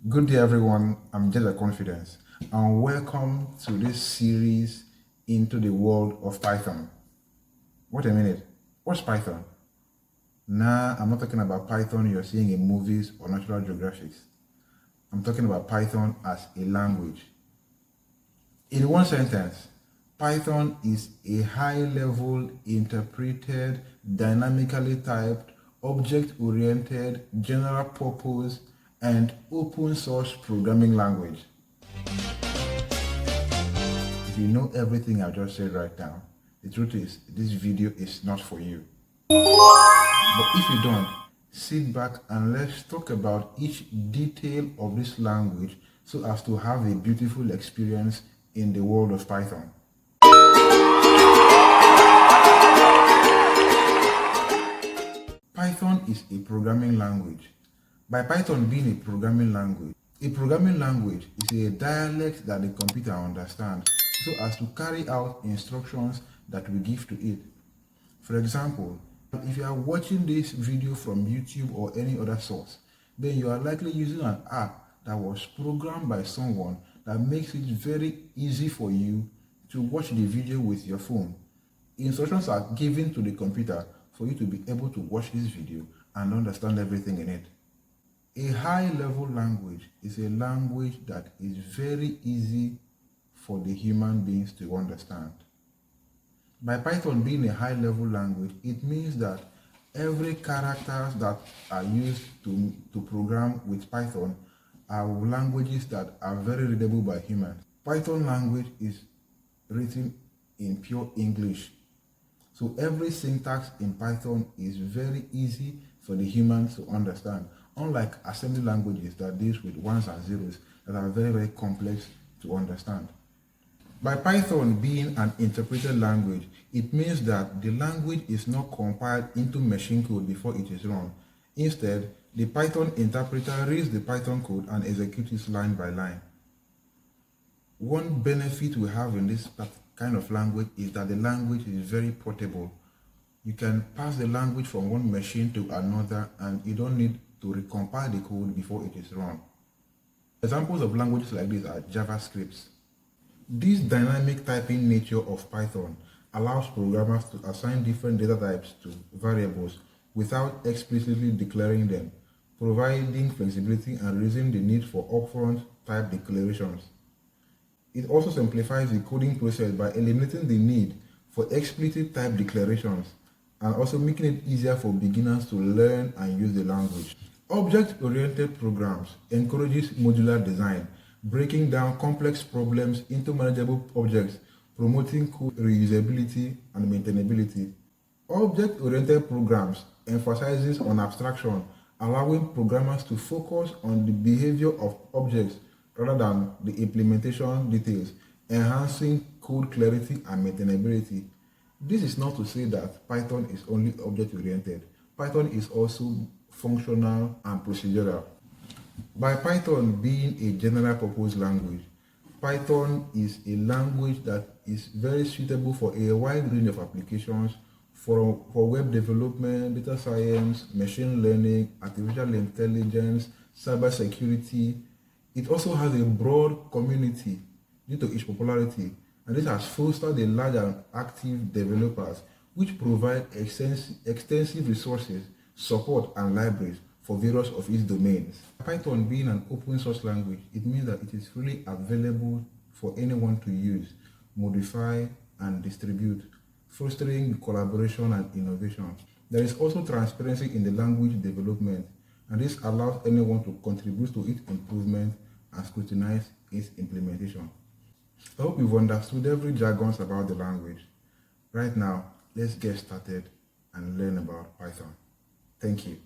Good day everyone, I'm Jaja Confidence and welcome to this series into the world of Python. Wait a minute, what's Python? Nah, I'm not talking about Python you're seeing in movies or Natural Geographics. I'm talking about Python as a language. In one sentence, Python is a high-level, interpreted, dynamically typed, object-oriented, general-purpose, and open-source programming language. If you know everything I just said right now, the truth is, this video is not for you. But if you don't, sit back and let's talk about each detail of this language so as to have a beautiful experience in the world of Python. Python is a programming language. By Python being a programming language is a dialect that the computer understands so as to carry out instructions that we give to it. For example, if you are watching this video from YouTube or any other source, then you are likely using an app that was programmed by someone that makes it very easy for you to watch the video with your phone. Instructions are given to the computer for you to be able to watch this video and understand everything in it. A high-level language is a language that is very easy for the human beings to understand. By Python being a high-level language, it means that every characters that are used to program with Python are languages that are very readable by humans. Python language is written in pure English. So every syntax in Python is very easy for the humans to understand, unlike assembly languages that deals with ones and zeros that are very, very complex to understand. By Python being an interpreted language, it means that the language is not compiled into machine code before it is run. Instead, the Python interpreter reads the Python code and executes it line by line. One benefit we have in this kind of language is that the language is very portable. You can pass the language from one machine to another and you don't need to recompile the code before it is run. Examples of languages like this are JavaScript. This dynamic typing nature of Python allows programmers to assign different data types to variables without explicitly declaring them, providing flexibility and reducing the need for upfront type declarations. It also simplifies the coding process by eliminating the need for explicit type declarations and also making it easier for beginners to learn and use the language. Object-oriented programs encourages modular design, breaking down complex problems into manageable objects, promoting code reusability and maintainability. Object-oriented programs emphasizes on abstraction, allowing programmers to focus on the behavior of objects rather than the implementation details, enhancing code clarity and maintainability. This is not to say that Python is only object-oriented. Python is also functional and procedural. By Python being a general-purpose language, Python is a language that is very suitable for a wide range of applications for web development, data science, machine learning, artificial intelligence, cybersecurity. It also has a broad community due to its popularity, and this has fostered a large and active developers which provide extensive resources, support, and libraries for various of its domains. Python being an open source language, it means that it is freely available for anyone to use, modify, and distribute, fostering collaboration and innovation. There is also transparency in the language development, and this allows anyone to contribute to its improvement and scrutinize its implementation. I hope you've understood every jargon about the language. Right now, let's get started and learn about Python. Thank you.